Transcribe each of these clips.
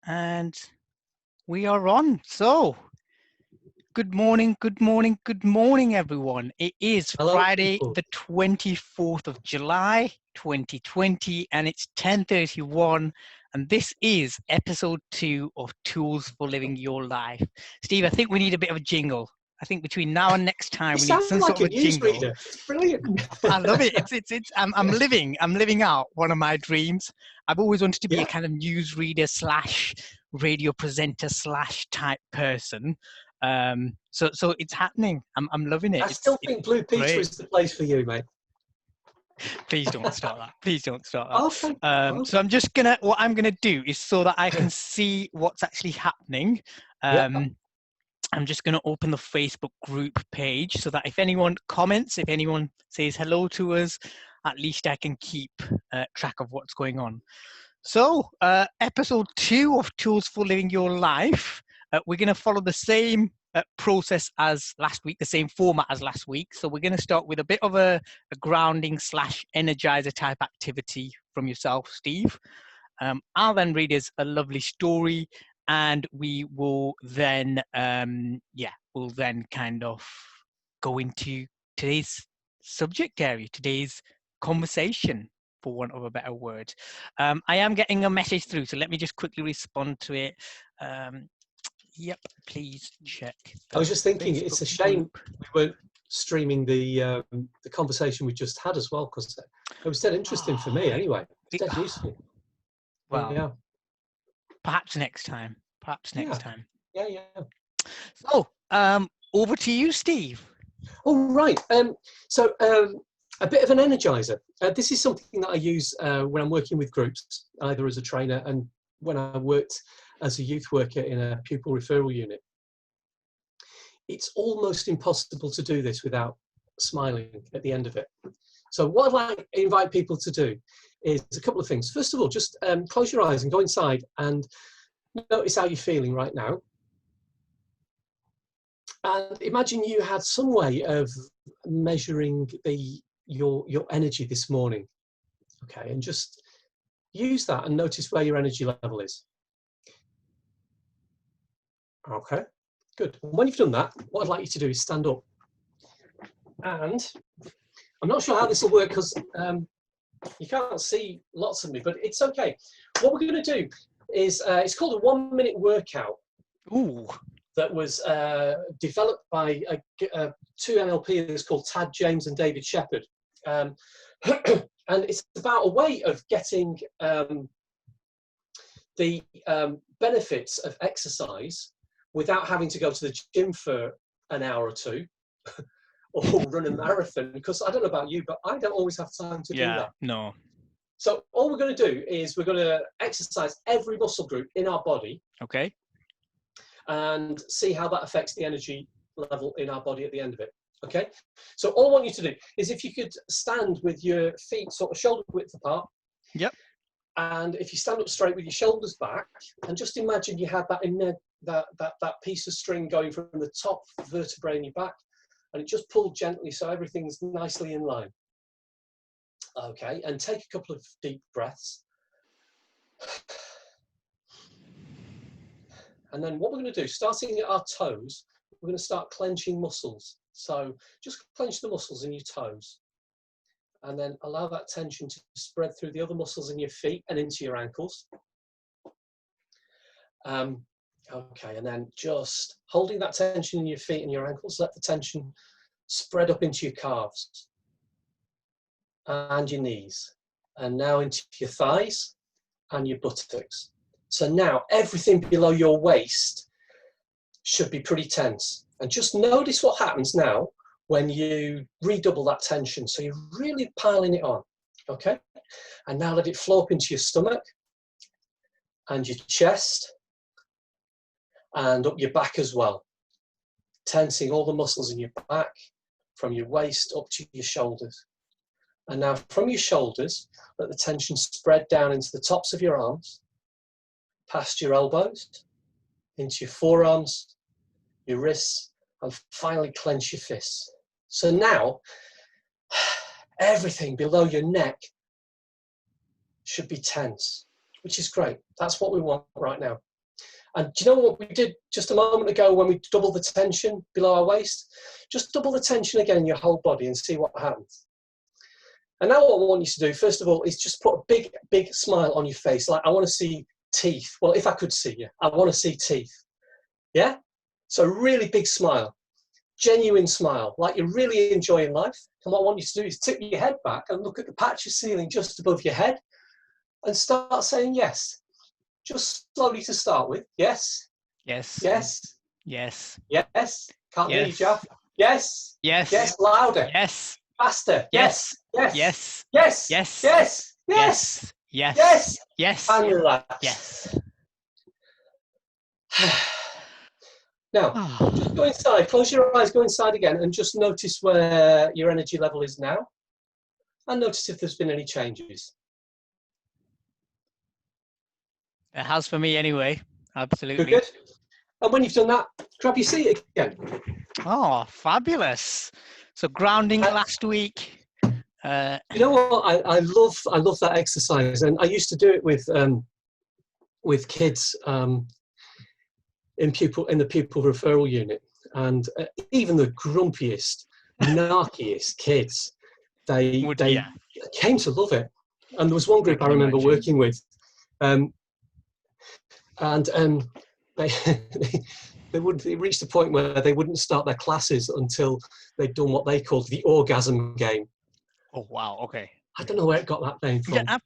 And we are on. So, good morning, good morning, good morning, everyone. It is Hello, Friday, people. the 24th of July, 2020, and it's 10:31. And this is episode 2 of Tools for Living Your Life. Steve, I think we need a bit of a jingle. I think between now and next time, You we need sound some like sort of a a jingle. newsreader. It's brilliant. I love it. I'm living out one of my dreams. I've always wanted to be a Yeah. kind of newsreader slash radio presenter slash type person. So it's happening. I'm loving it. I still think Blue Peter great. is the place for you, mate. Please don't start that. Please don't start that. Okay. So what I'm gonna do is so that I can see what's actually happening. Yeah. I'm just going to open the Facebook group page so that if anyone comments, if anyone says hello to us, at least I can keep track of what's going on. So, episode 2 of Tools for Living Your Life. We're going to follow the same process as last week, the same format as last week. So we're going to start with a bit of a grounding slash energizer type activity from yourself, Steve. I'll then read us a lovely story, and we will then we'll then kind of go into today's subject area, today's conversation, for want of a better word. I am getting a message through, so let me just quickly respond to it. Yep, please check. I was just thinking, Facebook it's a shame group. we weren't streaming the conversation we just had as well, because it was dead interesting for me anyway. It's dead useful. Well, yeah. Perhaps next time. Time. Yeah. So, over to you, Steve. All right. So a bit of an energizer. This is something that I use when I'm working with groups, either as a trainer and when I worked as a youth worker in a pupil referral unit. It's almost impossible to do this without smiling at the end of it. So what I'd like to invite people to do is a couple of things. First of all, just close your eyes and go inside and notice how you're feeling right now. And imagine you had some way of measuring your energy this morning. Okay, and just use that and notice where your energy level is. Okay, good. And when you've done that, what I'd like you to do is stand up. And I'm not sure how this will work because you can't see lots of me, but it's okay. What we're going to do is, it's called a 1 minute workout. Ooh. That was developed by two NLPers called Tad James and David Shepherd. And it's about a way of getting the benefits of exercise without having to go to the gym for an hour or two or run a marathon, because I don't know about you, but I don't always have time to do that. No. So all we're going to do is we're going to exercise every muscle group in our body. Okay. And see how that affects the energy level in our body at the end of it. Okay, so all I want you to do is, if you could stand with your feet sort of shoulder width apart. Yep. And if you stand up straight with your shoulders back, and just imagine you had that in there, that piece of string going from the top vertebrae in your back, and it just pulled gently so everything's nicely in line. Okay, and take a couple of deep breaths. And then what we're going to do, starting at our toes, we're going to start clenching muscles. So just clench the muscles in your toes. And then allow that tension to spread through the other muscles in your feet and into your ankles. Okay, and then just holding that tension in your feet and your ankles, let the tension spread up into your calves and your knees. And now into your thighs and your buttocks. So now everything below your waist should be pretty tense. And just notice what happens now when you redouble that tension. So you're really piling it on, okay? And now let it flow up into your stomach and your chest and up your back as well. Tensing all the muscles in your back from your waist up to your shoulders. And now from your shoulders, let the tension spread down into the tops of your arms, past your elbows, into your forearms, your wrists, and finally clench your fists. So now, everything below your neck should be tense, which is great. That's what we want right now. And do you know what we did just a moment ago when we doubled the tension below our waist? Just double the tension again in your whole body and see what happens. And now what I want you to do, first of all, is just put a big, big smile on your face. Like, I want to see teeth. Well, if I could see you, I want to see teeth. Yeah? So really big smile, genuine smile, like you're really enjoying life. And what I want you to do is tip your head back and look at the patch of ceiling just above your head and start saying yes. Just slowly to start with. Yes. Yes. Yes. Yes. Yes. Can't hear you, Yes. Jaff. Yes. Yes. Yes. Louder. Yes. Faster. Yes. Yes. Yes. Yes. Yes. Yes. Yes. Yes. Yes. Yes. Yes. And relax. Yes. Now, just go inside, close your eyes, go inside again, and just notice where your energy level is now. And notice if there's been any changes. It has for me anyway. Absolutely. Good, good. And when you've done that, grab your seat again. Oh, fabulous. So grounding last week. You know what? I love that exercise, and I used to do it with kids in the pupil referral unit, and even the grumpiest, narkiest kids, they came to love it. And there was one group I remember working with, and they reached a point where they wouldn't start their classes until they'd done what they called the orgasm game. Oh wow! Okay. I don't know where it got that name from. Yeah,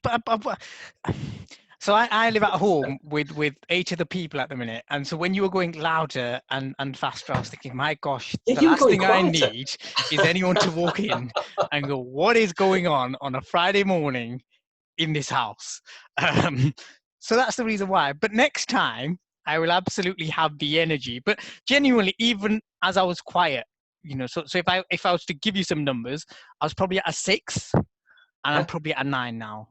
so I live at home with 8 other people at the minute, and so when you were going louder and faster, I was thinking, my gosh, the last thing I need is anyone to walk in and go, what is going on a Friday morning in this house? So that's the reason why. But next time, I will absolutely have the energy. But genuinely, even as I was quiet, so if I was to give you some numbers, I was probably at a 6, and I'm probably at a 9 now.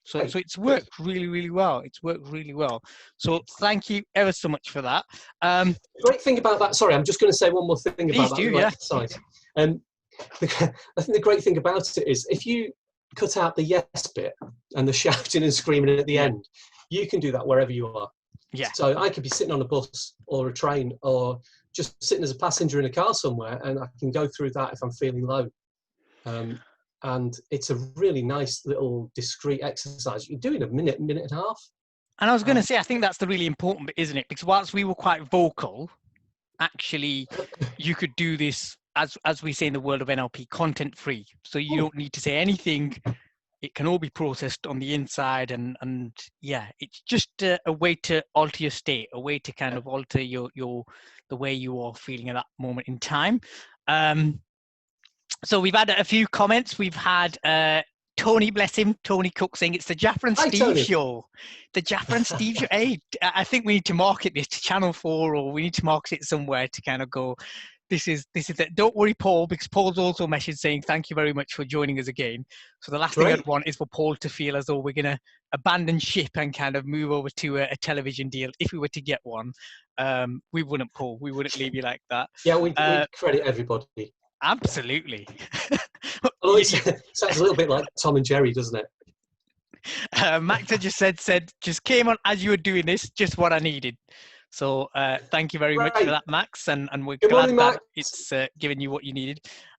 So it's worked really, really well. It's worked really well. So thank you ever so much for that. The great thing about that, sorry, I'm just going to say one more thing about that exercise. I think the great thing about it is if you cut out the yes bit and the shouting and screaming at the end, you can do that wherever you are. Yeah. So I could be sitting on a bus or a train or just sitting as a passenger in a car somewhere, and I can go through that if I'm feeling low. And it's a really nice little discrete exercise. You're doing a minute and a half. And I was going to say, I think that's the really important bit, isn't it? Because whilst we were quite vocal, actually, you could do this, as we say in the world of NLP, content free. So you don't need to say anything. It can all be processed on the inside. And yeah, it's just a way to alter your state, a way to kind of alter the way you are feeling at that moment in time. So we've had a few comments. We've had Tony, bless him, Tony Cook saying it's the Jaffer and Steve show. The Jaffer and Steve show. Hey, I think we need to market this to Channel 4, or we need to market it somewhere to kind of go, this is it. Don't worry, Paul, because Paul's also messaged saying thank you very much for joining us again. So the last thing I'd want is for Paul to feel as though we're going to abandon ship and kind of move over to a television deal. If we were to get one, we wouldn't, Paul. We wouldn't leave you like that. Yeah, we credit everybody. Absolutely. Sounds a little bit like Tom and Jerry, doesn't it? Max just said, just came on as you were doing this, just what I needed. So thank you very much for that, Max. And we're glad that it's given you what you needed.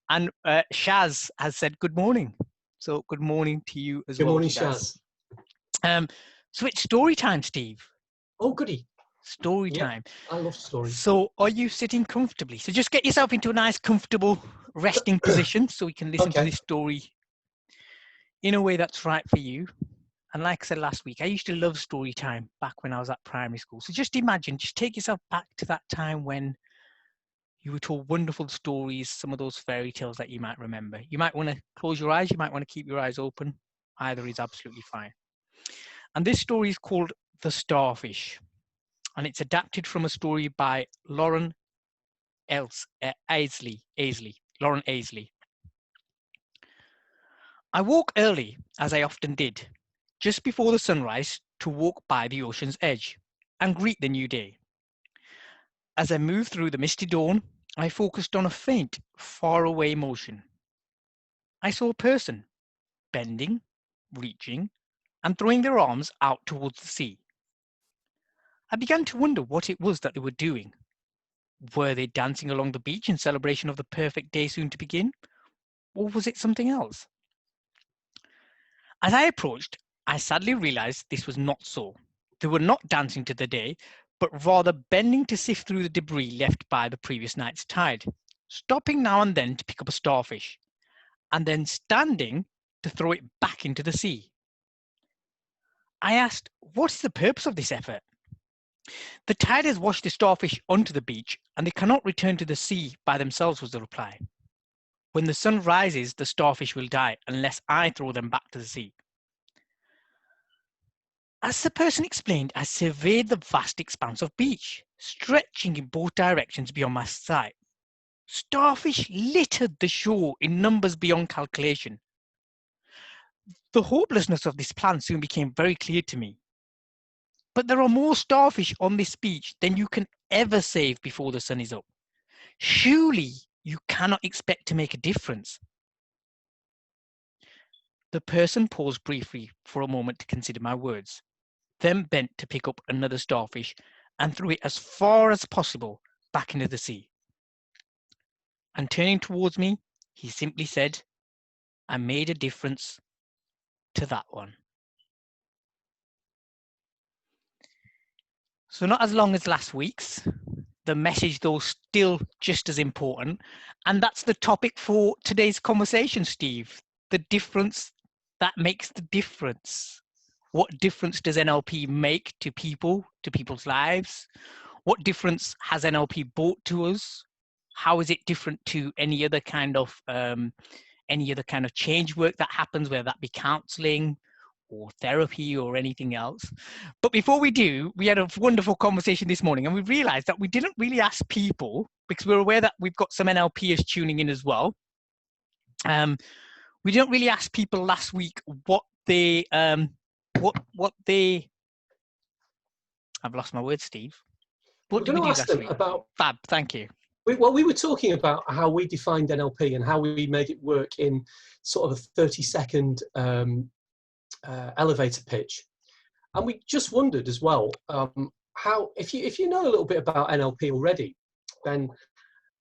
And Shaz has said good morning. So good morning to you as well. Good morning, Shaz. So it's story time, Steve. Oh, goody. Story time. I love stories. So are you sitting comfortably? So just get yourself into a nice, comfortable resting position so we can listen to this story in a way that's right for you. And like I said last week, I used to love story time back when I was at primary school. So just imagine, just take yourself back to that time when you were told wonderful stories, some of those fairy tales that you might remember. You might want to close your eyes. You might want to keep your eyes open. Either is absolutely fine. And this story is called The Starfish. And it's adapted from a story by Lauren Aisley. Lauren Aisley. I woke early, as I often did, just before the sunrise to walk by the ocean's edge and greet the new day. As I moved through the misty dawn, I focused on a faint, faraway motion. I saw a person bending, reaching, and throwing their arms out towards the sea. I began to wonder what it was that they were doing. Were they dancing along the beach in celebration of the perfect day soon to begin? Or was it something else? As I approached, I sadly realized this was not so. They were not dancing to the day, but rather bending to sift through the debris left by the previous night's tide, stopping now and then to pick up a starfish, and then standing to throw it back into the sea. I asked, what is the purpose of this effort? The tide has washed the starfish onto the beach, and they cannot return to the sea by themselves, was the reply. When the sun rises, the starfish will die unless I throw them back to the sea. As the person explained, I surveyed the vast expanse of beach, stretching in both directions beyond my sight. Starfish littered the shore in numbers beyond calculation. The hopelessness of this plan soon became very clear to me. But there are more starfish on this beach than you can ever save before the sun is up. Surely you cannot expect to make a difference. The person paused briefly for a moment to consider my words, then bent to pick up another starfish and threw it as far as possible back into the sea. And turning towards me, he simply said, I made a difference to that one. So not as long as last week's, the message though still just as important. And that's the topic for today's conversation, Steve. The difference that makes the difference. What difference does NLP make to people, to people's lives? What difference has NLP brought to us? How is it different to any other kind of change work that happens, whether that be counseling or therapy or anything else? But before we do, we had a wonderful conversation this morning, and we realized that we didn't really ask people, because we're aware that we've got some NLPers tuning in as well. We didn't really ask people last week what they I've lost my words, Steve. What did we do last week? About Fab, thank you. we were talking about how we defined NLP and how we made it work in sort of a 30-second elevator pitch. And we just wondered as well, how, if you know a little bit about NLP already, then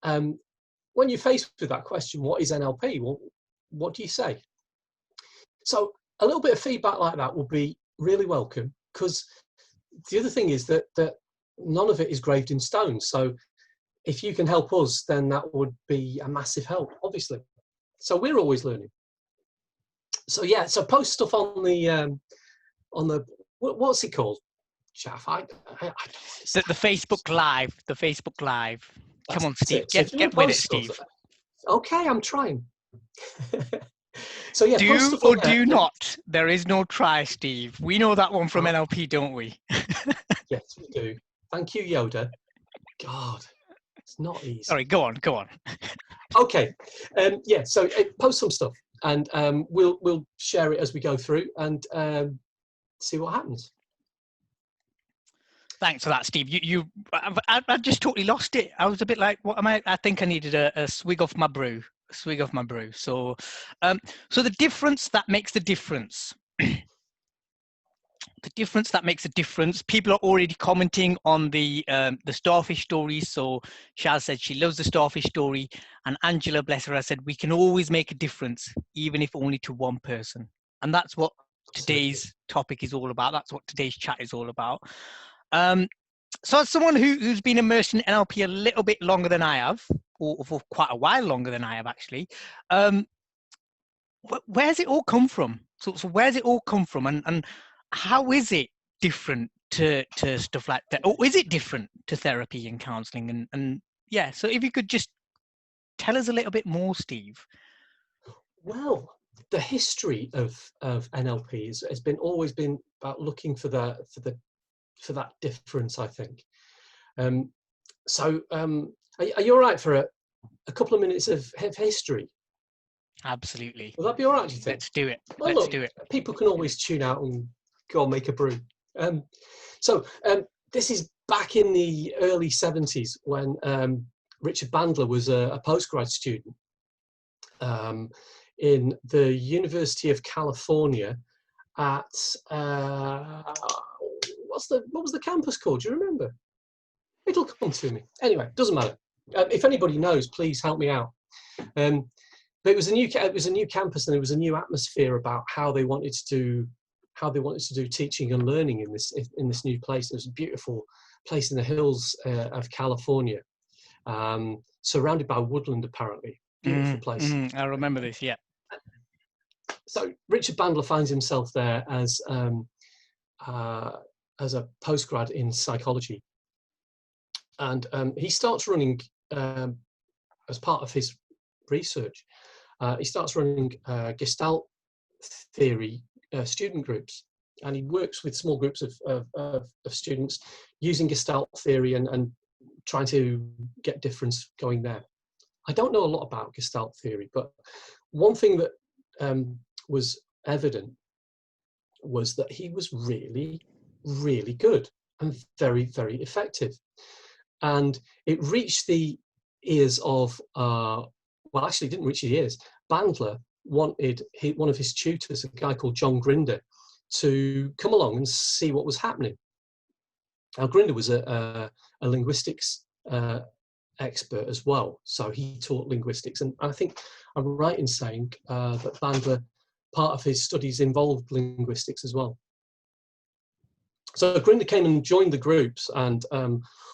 when you're faced with that question, what is NLP? Well, what do you say? So a little bit of feedback like that will be really welcome, because the other thing is that none of it is graved in stone. So if you can help us, then that would be a massive help, obviously. So we're always learning. So yeah, so post stuff on the what's it called, Jaff? The Facebook Live. The Facebook Live. Come on, Steve. So Get with it, Steve. Okay, I'm trying. So yeah, do or do not. There is no try, Steve. We know that one from NLP, don't we? Yes, we do. Thank you, Yoda. God, it's not easy. Sorry, go on. Okay, yeah. So post some stuff, and we'll share it as we go through, and see what happens. Thanks for that, Steve. I just totally lost it. I was a bit like, what am I? I think I needed a swig of my brew. So, so the difference that makes the difference. The difference that makes a difference. People are already commenting on the starfish story. So Shaz said she loves the starfish story, and Angela, bless her, said we can always make a difference, even if only to one person. And that's what today's topic is all about. That's what today's chat is all about. So as someone who's been immersed in NLP a little bit longer than I have, or for quite a while longer than I have actually, where's it all come from? So where's it all come from, and how is it different to stuff like that? Or is it different to therapy and counseling? And yeah, so if you could just tell us a little bit more, Steve. Well, the history of NLP has always been about looking for that difference, I think. So are you all right for a couple of minutes of history? Absolutely. Will that be all right, do you think? Let's do it. Well, Let's do it. People can always tune out and go and make a brew. So this is back in the early 70s when Richard Bandler was a postgrad student in the University of California at what was the campus called? Do you remember? It'll come to me. Anyway, doesn't matter. If anybody knows, please help me out. But it was a new campus, and there was a new atmosphere about how they wanted to do teaching and learning in this new place. It was a beautiful place in the hills of California, surrounded by woodland, apparently. Beautiful place. I remember this, yeah. So Richard Bandler finds himself there as a postgrad in psychology, and he starts running, as part of his research, he starts running Gestalt theory student groups, and he works with small groups of students using Gestalt theory and trying to get difference going there. I don't know a lot about Gestalt theory, but one thing that was evident was that he was really, really good and very, very effective. And it reached the ears of, well, actually it didn't reach the ears. Bandler wanted one of his tutors, a guy called John Grinder, to come along and see what was happening. Now, Grinder was a linguistics expert as well, so he taught linguistics, and I think I'm right in saying that Bandler, part of his studies involved linguistics as well. So Grinder came and joined the groups, and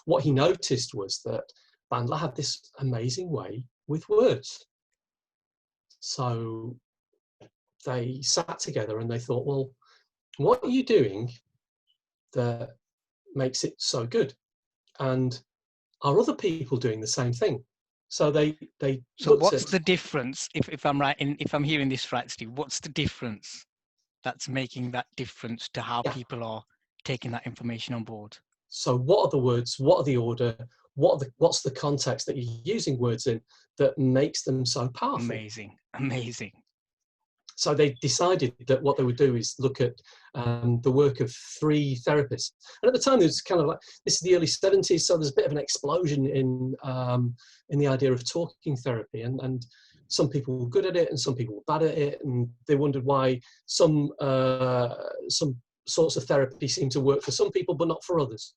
what he noticed was that Bandler had this amazing way with words. So they sat together and they thought, well, what are you doing that makes it so good? And are other people doing the same thing? So they So what's the difference, if I'm right, if I'm hearing this right, Steve, what's the difference that's making that difference to how people are taking that information on board? So what are the words? What are the order? What's the context that you're using words in that makes them so powerful? Amazing, amazing. So they decided that what they would do is look at the work of 3 therapists. And at the time, there's kind of like, this is the early 70s, so there's a bit of an explosion in the idea of talking therapy. And some people were good at it and some people were bad at it. And they wondered why some sorts of therapy seemed to work for some people, but not for others.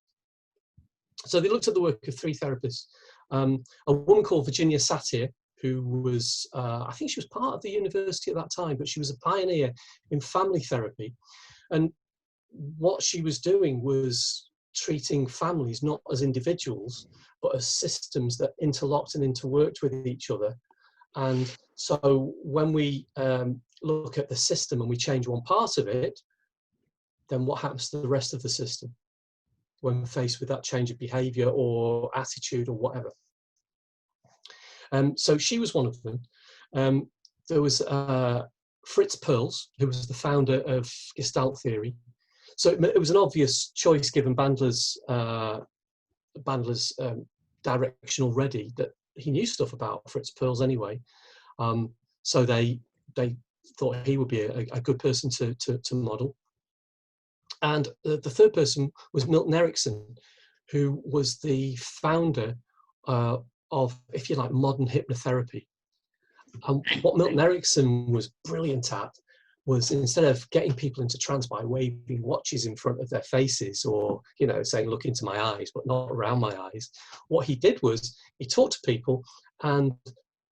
So they looked at the work of 3 therapists. A woman called Virginia Satir, who was, I think she was part of the university at that time, but she was a pioneer in family therapy. And what she was doing was treating families not as individuals, but as systems that interlocked and interworked with each other. And so when we look at the system and we change one part of it, then what happens to the rest of the system when faced with that change of behavior or attitude or whatever? So she was one of them. There was Fritz Perls, who was the founder of Gestalt theory. So it was an obvious choice, given Bandler's direction already, that he knew stuff about Fritz Perls anyway. So they thought he would be a good person to model. And the third person was Milton Erickson, who was the founder of, if you like, modern hypnotherapy. And what Milton Erickson was brilliant at was, instead of getting people into trance by waving watches in front of their faces, or, you know, saying, look into my eyes, but not around my eyes, what he did was he talked to people and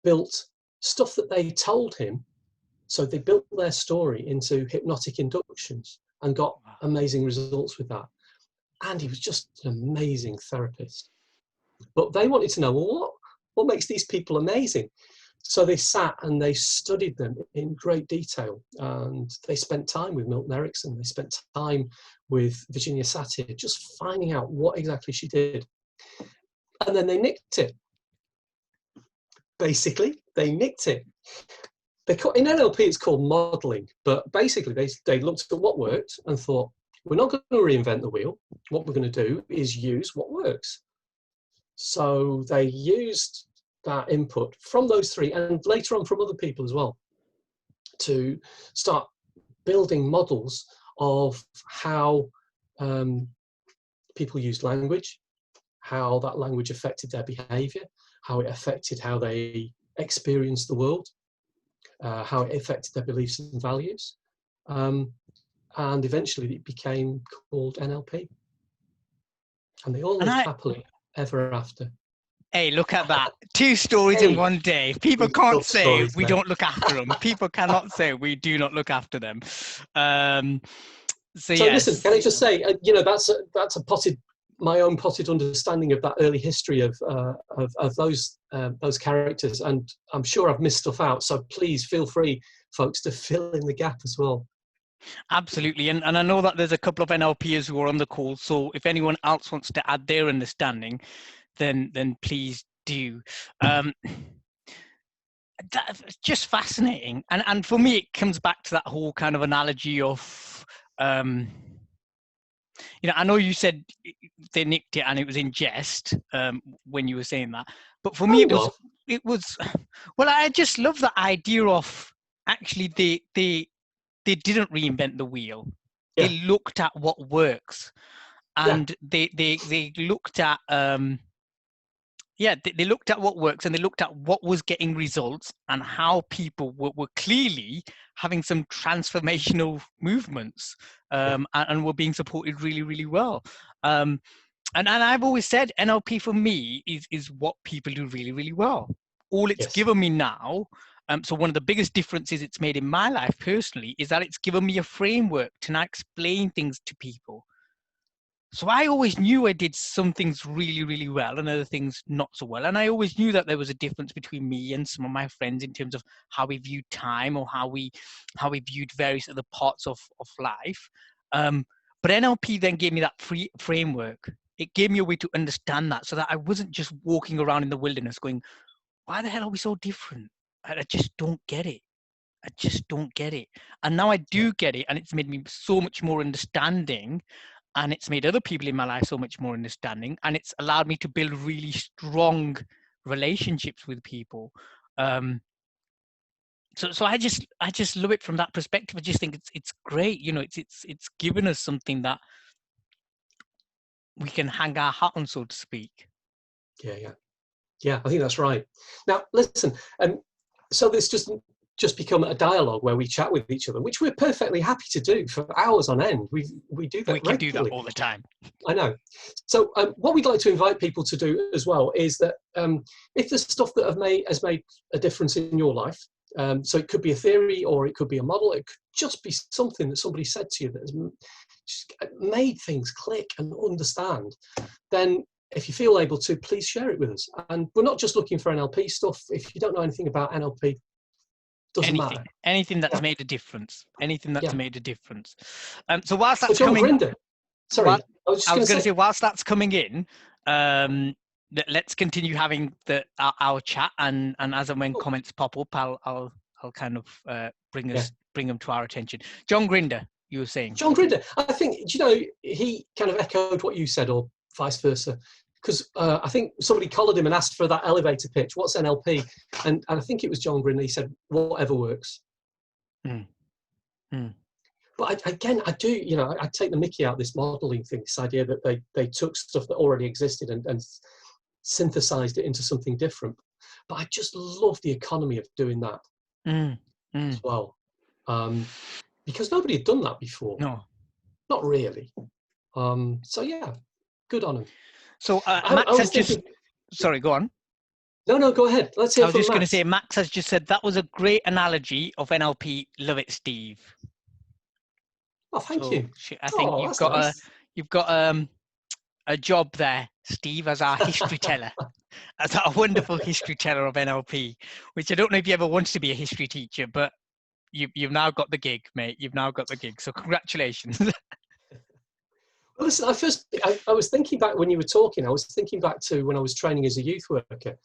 built stuff that they told him. So they built their story into hypnotic inductions and got amazing results with that. And he was just an amazing therapist. But they wanted to know, well, what makes these people amazing? So they sat and they studied them in great detail, and they spent time with Milton Erickson. They spent time with Virginia Satir, just finding out what exactly she did. And then they nicked it. Basically, they nicked it. In NLP, it's called modeling, but basically they looked at what worked and thought, we're not going to reinvent the wheel. What we're going to do is use what works. So they used that input from those 3, and later on from other people as well, to start building models of how people used language, how that language affected their behavior, how it affected how they experienced the world, how it affected their beliefs and values. And eventually it became called NLP. And they all And lived happily ever after. hey, look at that. 2 stories in Hey, one day. People we can't love say stories, we mate. don't look after them. People cannot say we do not look after them. So So listen, yes. can I just say, that's a my own potted understanding of that early history of those characters, and I'm sure I've missed stuff out. So please feel free, folks, to fill in the gap as well. Absolutely. And I know that there's a couple of NLPers who are on the call. So if anyone else wants to add their understanding, then please do. That's just fascinating. And for me, it comes back to that whole kind of analogy of, I know you said they nicked it and it was in jest when you were saying that. But for me, well, I just love the idea of actually they didn't reinvent the wheel. Yeah. They looked at what works, and they looked at they looked at what works, and they looked at what was getting results and how people were clearly having some transformational movements and were being supported really, really well. And I've always said NLP for me is what people do really, really well. All it's given me now, so one of the biggest differences it's made in my life personally is that it's given me a framework to now explain things to people. So I always knew I did some things really, really well and other things not so well. And I always knew that there was a difference between me and some of my friends in terms of how we viewed time or how we viewed various other parts of life. But NLP then gave me that free framework. It gave me a way to understand that so that I wasn't just walking around in the wilderness going, why the hell are we so different? I just don't get it. I just don't get it. And now I do get it. And it's made me so much more understanding. And it's made other people in my life so much more understanding. And it's allowed me to build really strong relationships with people. So I just love it from that perspective. I just think it's great. It's given us something that we can hang our hat on, so to speak. Yeah, I think that's right. Now, listen, so this just become a dialogue where we chat with each other, which we're perfectly happy to do for hours on end. We do that. We can do that all the time. I know. So what we'd like to invite people to do as well is that if there's stuff that has made a difference in your life, so it could be a theory or it could be a model, it could just be something that somebody said to you that has just made things click and understand, then if you feel able to, please share it with us. And we're not just looking for NLP stuff. If you don't know anything about NLP, doesn't matter. Anything that's made a difference. Anything that's made a difference. So whilst that's John coming, Grinder, sorry, I was going to say, whilst that's coming in, let's continue having our chat, and as and when comments pop up, I'll kind of bring them to our attention. John Grinder, you were saying. John Grinder, I think he kind of echoed what you said, or vice versa, because I think somebody collared him and asked for that elevator pitch. What's NLP? And I think it was John Grinder. He said, "Whatever works." But I do, I take the mickey out of this modelling thing, this idea that they took stuff that already existed and synthesized it into something different. But I just love the economy of doing that as well, because nobody had done that before. No, not really. So yeah, good on him. So Max has just. Sorry, go on. No, go ahead. Let's hear from Max. I was just going to say, Max has just said that was a great analogy of NLP. Love it, Steve. Oh, thank you. I think you've got a job there, Steve, as our history teller, as our wonderful history teller of NLP. Which I don't know if you ever wanted to be a history teacher, but you've now got the gig, mate. You've now got the gig. So congratulations. Well, listen, I was thinking back when you were talking. I was thinking back to when I was training as a youth worker,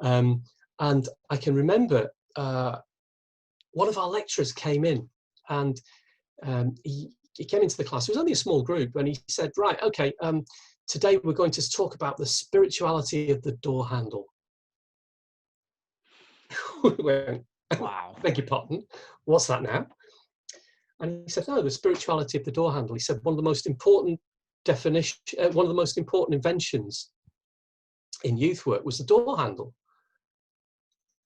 and I can remember one of our lecturers came in, and he came into the class. It was only a small group, and he said, "Right, okay, today we're going to talk about the spirituality of the door handle." Wow! Beg your pardon. What's that now? And he said, "No, the spirituality of the door handle." He said, "One of the most important one of the most important inventions in youth work was the door handle."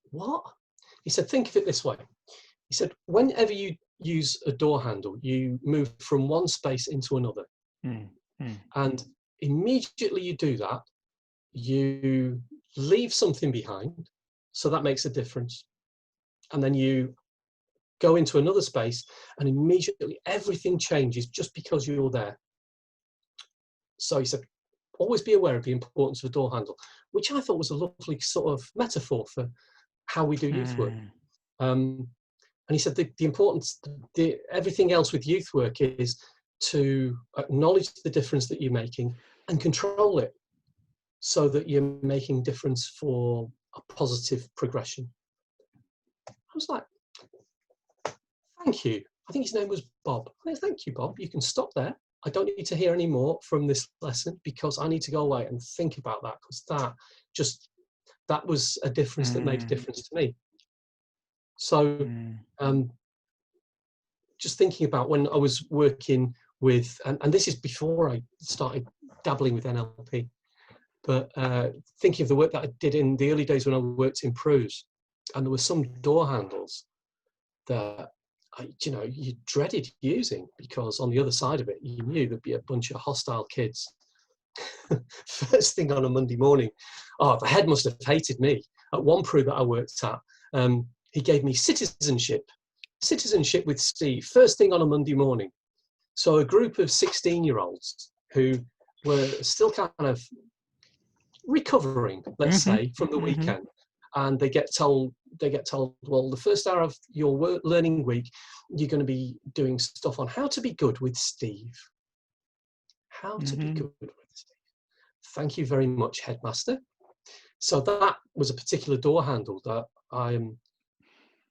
What? He said, "Think of it this way." He said, "Whenever you use a door handle, you move from one space into another. And immediately you do that, you leave something behind, so that makes a difference. And then you go into another space and immediately everything changes just because you're there. So he said, always be aware of the importance of a door handle, which I thought was a lovely sort of metaphor for how we do youth work. And he said the importance, everything else with youth work is to acknowledge the difference that you're making and control it so that you're making difference for a positive progression. I was like, thank you. I think his name was Bob. Thank you, Bob. You can stop there. I don't need to hear any more from this lesson because I need to go away and think about that, because that was a difference that made a difference to me. So just thinking about when I was working with, and this is before I started dabbling with NLP, but thinking of the work that I did in the early days when I worked in Prus, and there were some door handles that you dreaded using because on the other side of it, you knew there'd be a bunch of hostile kids. First thing on a Monday morning, the head must have hated me. At one Pru that I worked at, he gave me citizenship with Steve, first thing on a Monday morning. So a group of 16-year-olds who were still kind of recovering, let's say, from the weekend. And they get told, well, the first hour of your learning week, you're going to be doing stuff on how to be good with Steve. How to be good with Steve. Thank you very much, headmaster. So that was a particular door handle that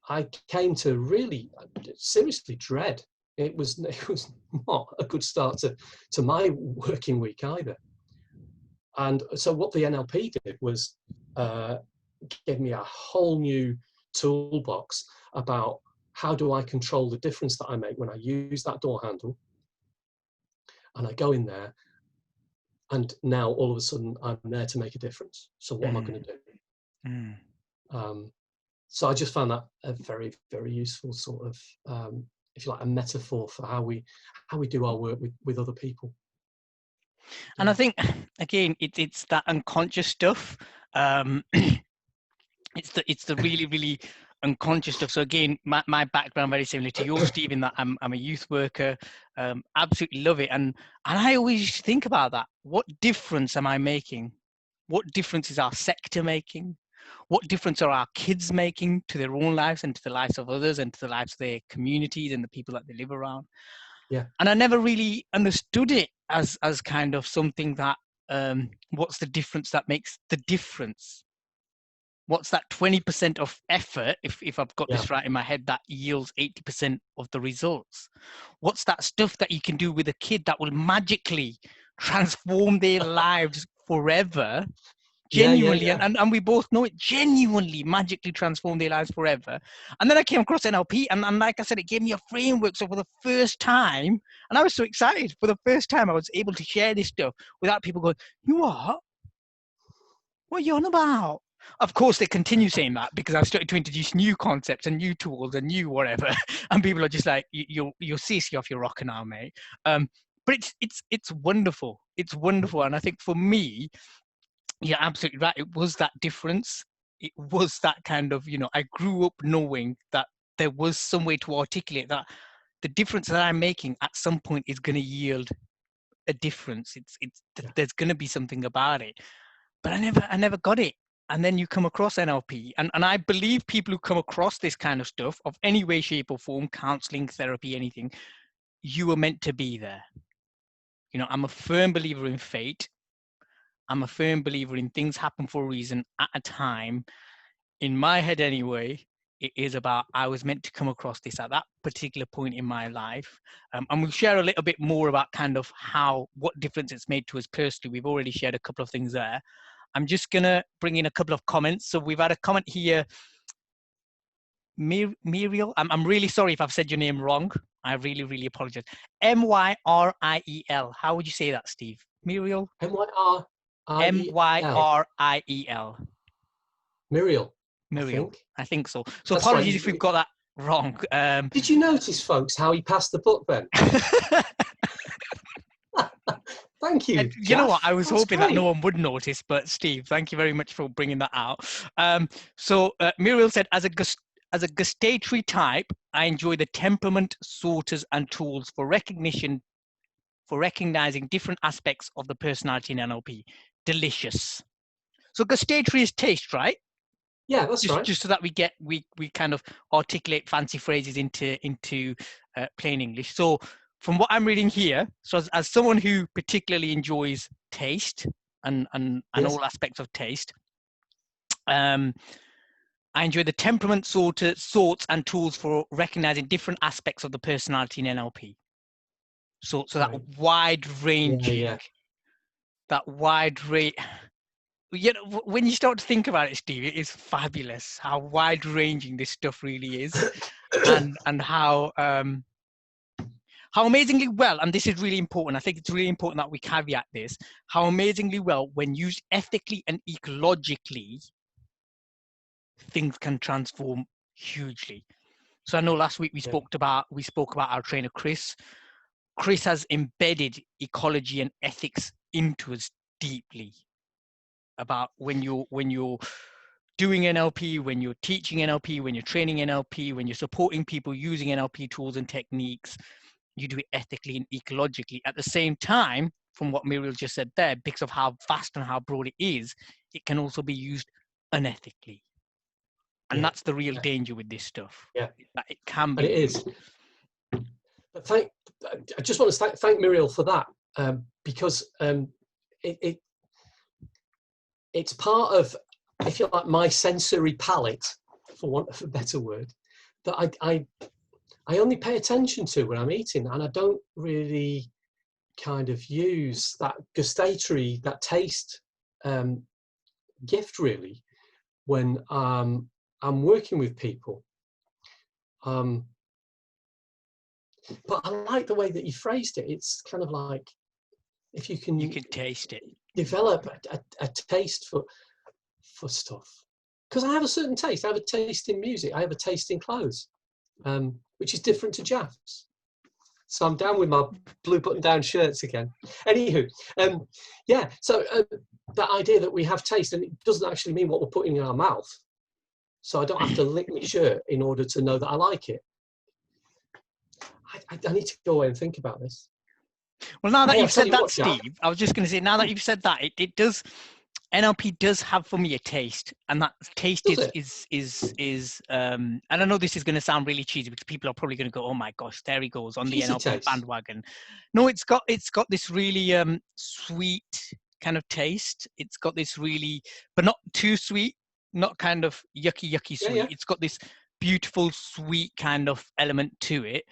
I came to really seriously dread. It was not a good start to my working week either. And so what the NLP did was gave me a whole new toolbox about how do I control the difference that I make when I use that door handle. And I go in there, and now all of a sudden I'm there to make a difference. So what am I going to do? So I just found that a very, very useful sort of, if you like, a metaphor for how we do our work with other people. And I think, again, it's that unconscious stuff. It's the really, really unconscious stuff. So again, my background very similar to yours, Steve, in that I'm a youth worker. Absolutely love it, and I always think about that. What difference am I making? What difference is our sector making? What difference are our kids making to their own lives and to the lives of others and to the lives of their communities and the people that they live around? Yeah. And I never really understood it as kind of something that what's the difference that makes the difference? What's that 20% of effort, if I've got this right in my head, that yields 80% of the results? What's that stuff that you can do with a kid that will magically transform their lives forever? Genuinely, and we both know it, genuinely magically transform their lives forever. And then I came across NLP, and like I said, it gave me a framework. So for the first time, and I was so excited, for the first time I was able to share this stuff without people going, "You what? What are you on about?" Of course, they continue saying that because I've started to introduce new concepts and new tools and new whatever, and people are just like, "You're seriously off your rocker now, mate." But it's wonderful. It's wonderful, and I think for me, you're absolutely right. It was that difference. It was that kind of, I grew up knowing that there was some way to articulate that the difference that I'm making at some point is going to yield a difference. There's going to be something about it. But I never got it. And then you come across NLP. And I believe people who come across this kind of stuff of any way, shape or form, counseling, therapy, anything, you were meant to be there. I'm a firm believer in fate. I'm a firm believer in things happen for a reason at a time. In my head anyway, it is about I was meant to come across this at that particular point in my life. And we'll share a little bit more about kind of what difference it's made to us personally. We've already shared a couple of things there. I'm just going to bring in a couple of comments. So we've had a comment here. Muriel, I'm really sorry if I've said your name wrong. I really, really apologize. Myriel. How would you say that, Steve? Muriel? Myriel. Muriel. I think so. So that's apologies right. If we've got that wrong. Did you notice, folks, how he passed the book then? Thank you, You know what? Jaff. I was That's hoping that no great. one would notice, but Steve, thank you very much for bringing that out. So Muriel said, as a gustatory type, I enjoy the temperament, sorters, and tools for recognition, for recognizing different aspects of the personality in NLP. Delicious. So gustatory is taste, right? Yeah, that's right. Just so that we kind of articulate fancy phrases into plain English. So from what I'm reading here, so as someone who particularly enjoys taste and Yes. all aspects of taste, I enjoy the temperament sorts and tools for recognizing different aspects of the personality in NLP. So that Great. wide Yeah, ranging, yeah. that wide range. You know, when you start to think about it, Steve, it is fabulous how wide ranging this stuff really is, and how amazingly well, and this is really important. I think it's really important that we caveat this. How amazingly well, when used ethically and ecologically, things can transform hugely. So I know last week we Yeah. spoke about our trainer Chris. Chris has embedded ecology and ethics into us deeply. About when you're doing NLP, when you're teaching NLP, when you're training NLP, when you're supporting people using NLP tools and techniques, you do it ethically and ecologically. At the same time, from what Muriel just said there, because of how vast and how broad it is, it can also be used unethically. And Yeah. that's the real Yeah. danger with this stuff. Yeah. That it can be And it is. used. But I just want to thank Muriel for that, because it's part of, if you like, my sensory palette, for want of a better word, that I only pay attention to when I'm eating, and I don't really kind of use that gustatory, that taste gift really when I'm working with people. But I like the way that you phrased it. It's kind of like, if you You can can taste it. develop a taste for stuff. Because I have a certain taste. I have a taste in music. I have a taste in clothes, which is different to Jaff's. So I'm down with my blue button-down shirts again. Anywho, yeah. So that idea that we have taste, and it doesn't actually mean what we're putting in our mouth. So I don't have to lick my shirt in order to know that I like it. I need to go away and think about this. Well, now that Hey, I'll you've tell said you that, what, Jack. Steve, I was just going to say, now that you've said that, it does, NLP does have for me a taste, and that taste Does it? and I know this is going to sound really cheesy because people are probably going to go, "Oh my gosh, there he goes on the Fizzy NLP taste. bandwagon." No, it's got this really sweet kind of taste. It's got this really, but not too sweet, not kind of yucky Yeah, sweet. yeah. It's got this beautiful sweet kind of element to it.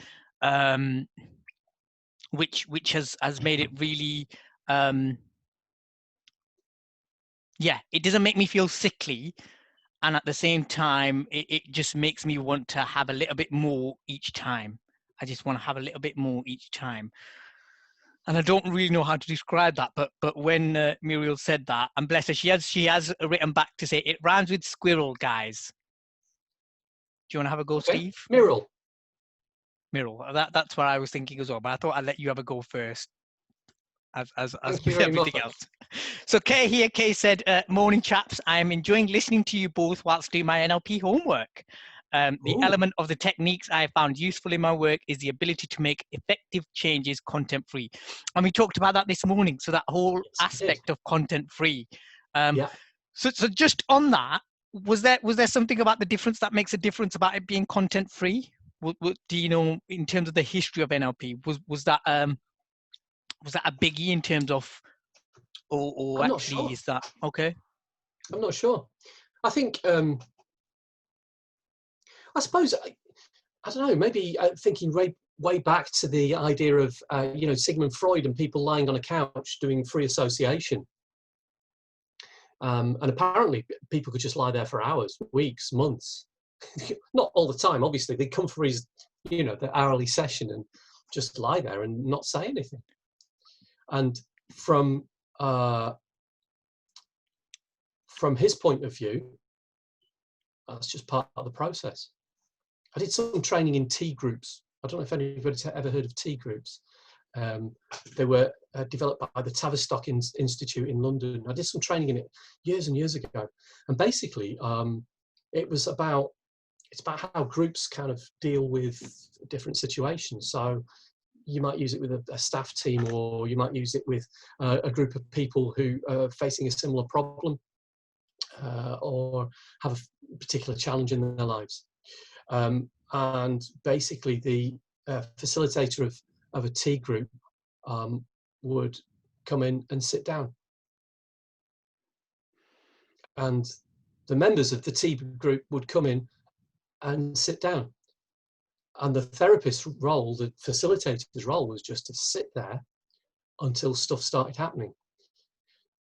Which has made it really it doesn't make me feel sickly, and at the same time it just makes me want to have a little bit more each time. I just want to have a little bit more each time, and I don't really know how to describe that, but when Muriel said that, and bless her, she has written back to say it rhymes with squirrel, guys. Do you want to have a go, Okay. Steve? Muriel. Muriel, that's what I was thinking as well, but I thought I'd let you have a go first, as Thank you with very everything much. else. So Kay here, Kay said, morning chaps, I'm enjoying listening to you both whilst doing my NLP homework. The Ooh, element of the techniques I have found useful in my work is the ability to make effective changes content-free. And we talked about that this morning, so that whole yes, we did. aspect of content-free. Yeah. So just on that, was there something about the difference that makes a difference about it being content-free? Do you know, in terms of the history of NLP, was that a biggie in terms of, or I'm not actually sure. is that okay? I'm not sure. I think, I suppose, I don't know, maybe thinking way back to the idea of, Sigmund Freud and people lying on a couch doing free association. And apparently people could just lie there for hours, weeks, months. Not all the time, obviously. They'd come for his, the hourly session and just lie there and not say anything. And from his point of view, that's just part of the process. I did some training in T groups. I don't know if anybody's ever heard of T groups. They were developed by the Tavistock Institute in London. I did some training in it years and years ago, and basically it's about how groups kind of deal with different situations. So you might use it with a staff team, or you might use it with a group of people who are facing a similar problem, or have a particular challenge in their lives. And basically the facilitator of a tea group would come in and sit down. And the members of the tea group would come in and sit down. And the therapist's role, the facilitator's role, was just to sit there until stuff started happening.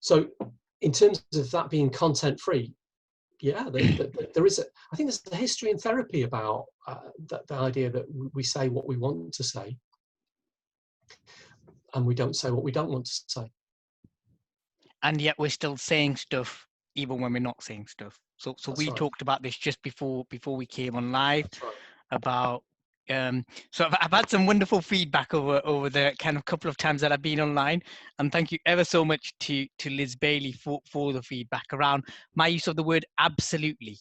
So in terms of that being content-free, yeah, there is I think there's a history in therapy about the idea that we say what we want to say, and we don't say what we don't want to say. And yet we're still saying stuff even when we're not saying stuff. So we talked about this just before we came on live. That's right. About so I've had some wonderful feedback over the kind of couple of times that I've been online, and thank you ever so much to Liz Bailey for the feedback around my use of the word absolutely.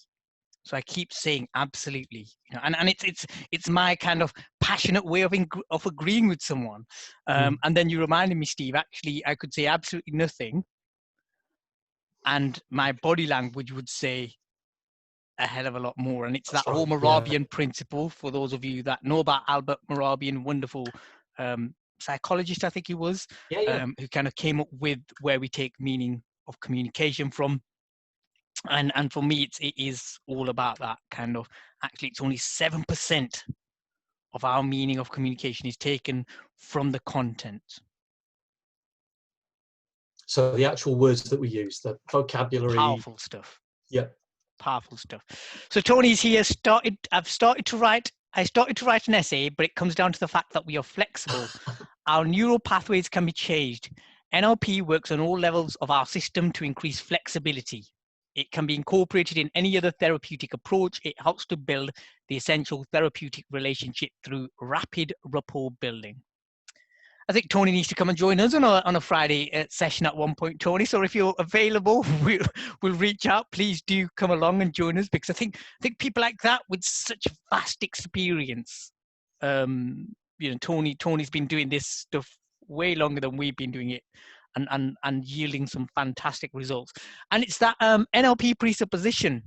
So I keep saying absolutely, and it's my kind of passionate way of agreeing with someone. And then you reminded me, Steve, actually I could say absolutely nothing, and my body language would say a hell of a lot more. And it's that whole Moravian principle, for those of you that know about Albert Moravian, wonderful psychologist, I think he was, who kind of came up with where we take meaning of communication from. And for me, it is all about that kind of, actually, it's only 7% of our meaning of communication is taken from the content. So the actual words that we use, the vocabulary. Powerful stuff. Yeah. Powerful stuff. So Tony's here. I started to write an essay, but it comes down to the fact that we are flexible. Our neural pathways can be changed. NLP works on all levels of our system to increase flexibility. It can be incorporated in any other therapeutic approach. It helps to build the essential therapeutic relationship through rapid rapport building. I think Tony needs to come and join us on a Friday session at one point, Tony. So if you're available, we'll reach out. Please do come along and join us, because I think people like that with such vast experience. Tony's been doing this stuff way longer than we've been doing it, and yielding some fantastic results. And it's that NLP presupposition.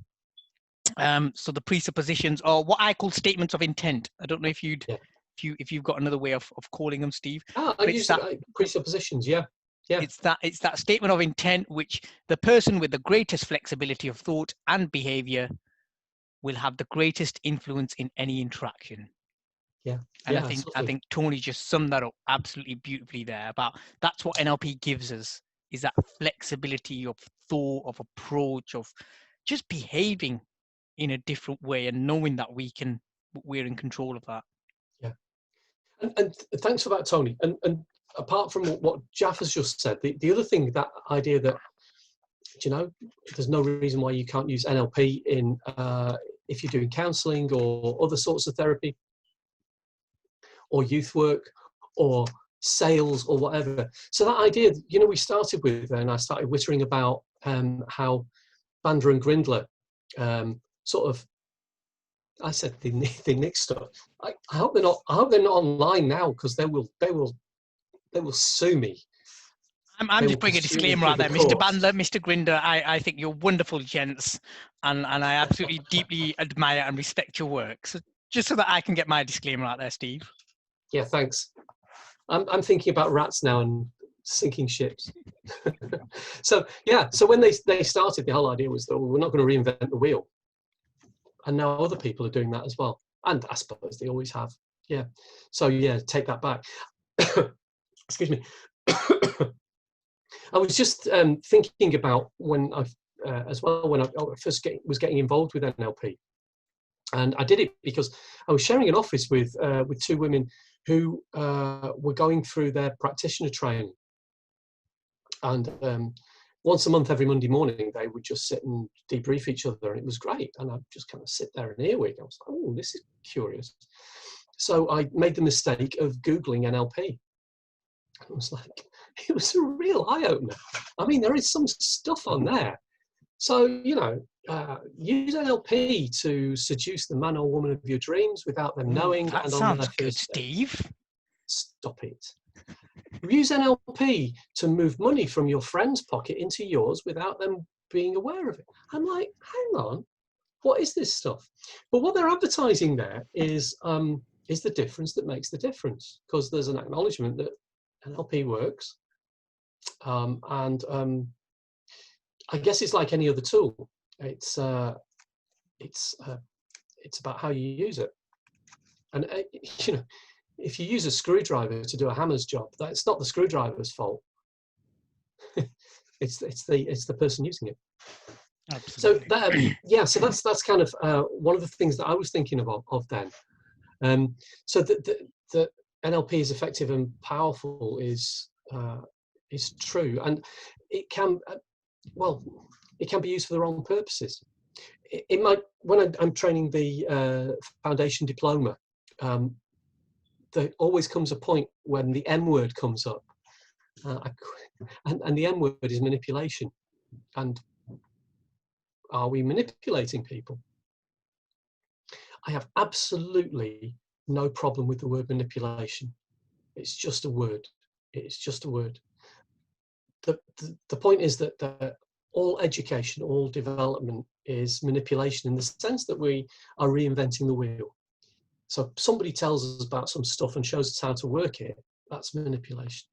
So the presuppositions are what I call statements of intent. I don't know if you'd. Yeah. If you've got another way of calling them, Steve. I use that presuppositions. Yeah. It's that statement of intent which the person with the greatest flexibility of thought and behavior will have the greatest influence in any interaction. Yeah. And I think Tony just summed that up absolutely beautifully there. About that's what NLP gives us, is that flexibility of thought, of approach, of just behaving in a different way, and knowing that we're in control of that. And thanks for that, Tony. And apart from what Jaffer's just said, the other thing, that idea that, there's no reason why you can't use NLP in if you're doing counselling or other sorts of therapy, or youth work, or sales, or whatever. So that idea, we started with, and I started wittering about how Bandler and Grindler sort of, I said they nick stuff. I hope they're not. I hope they're not online now, because they will sue me. I'm just putting a disclaimer out there, Mr. Bandler, Mr. Grinder. I think you're wonderful gents, and I absolutely deeply admire and respect your work. So just so that I can get my disclaimer out there, Steve. Yeah, thanks. I'm thinking about rats now and sinking ships. So when they started, the whole idea was that we're not going to reinvent the wheel. And now other people are doing that as well. And I suppose they always have. Yeah. So take that back. Excuse me. I was just thinking about when I first was getting involved with NLP. And I did it because I was sharing an office with two women who were going through their practitioner training. And once a month, every Monday morning, they would just sit and debrief each other, and it was great. And I'd just kind of sit there and earwig. I was like, oh, this is curious. So I made the mistake of Googling NLP. I was like, it was a real eye-opener. I mean, there is some stuff on there. So, use NLP to seduce the man or woman of your dreams without them knowing That and on their sounds good, first date. Steve. Stop it. Use NLP to move money from your friend's pocket into yours without them being aware of it. I'm like, hang on, what is this stuff? But what they're advertising there is the difference that makes the difference, because there's an acknowledgement that NLP works, and I guess it's like any other tool. It's about how you use it, and if you use a screwdriver to do a hammer's job, that's not the screwdriver's fault. it's the person using it. Absolutely. So that's kind of one of the things that I was thinking of then. So the NLP is effective and powerful is true, and it can be used for the wrong purposes. When I'm training the foundation diploma, there always comes a point when the M word comes up, and the M word is manipulation. And are we manipulating people? I have absolutely no problem with the word manipulation. It's just a word. It's just a word. The point is that all education, all development is manipulation, in the sense that we are reinventing the wheel. So somebody tells us about some stuff and shows us how to work it, that's manipulation.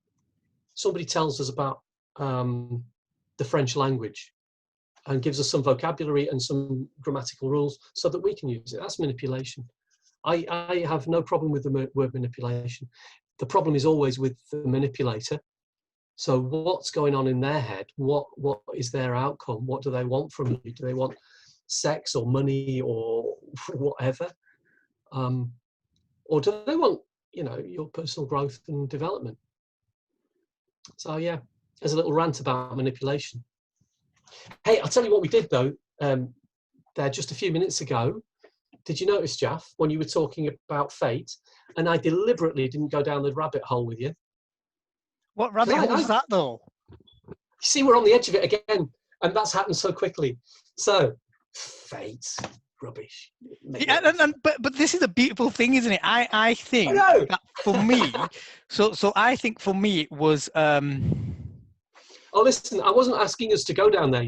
Somebody tells us about the French language and gives us some vocabulary and some grammatical rules so that we can use it, that's manipulation. I have no problem with the word manipulation. The problem is always with the manipulator. So what's going on in their head? What is their outcome? What do they want from you? Do they want sex or money or whatever? Or do they want, your personal growth and development? So yeah, there's a little rant about manipulation. Hey, I'll tell you what we did though, there just a few minutes ago. Did you notice, Jaff, when you were talking about fate, and I deliberately didn't go down the rabbit hole with you? What rabbit hole was that though? You see, we're on the edge of it again, and that's happened so quickly. So, fate, rubbish. Yeah, but this is a beautiful thing, isn't it? I think that for me, so I think for me it was. Oh, listen, I wasn't asking us to go down there,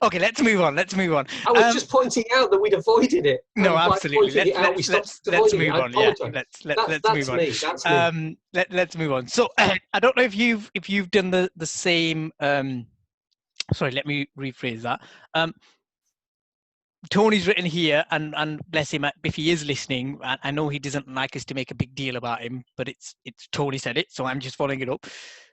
Okay, let's move on. I was just pointing out that we'd avoided it. No, absolutely. Let's move on. Yeah, let's move on. That's me. Let's move on. So I don't know if you've done the same. Sorry, let me rephrase that. Tony's written here, and bless him, if he is listening, I know he doesn't like us to make a big deal about him, but it's Tony said it, so I'm just following it up.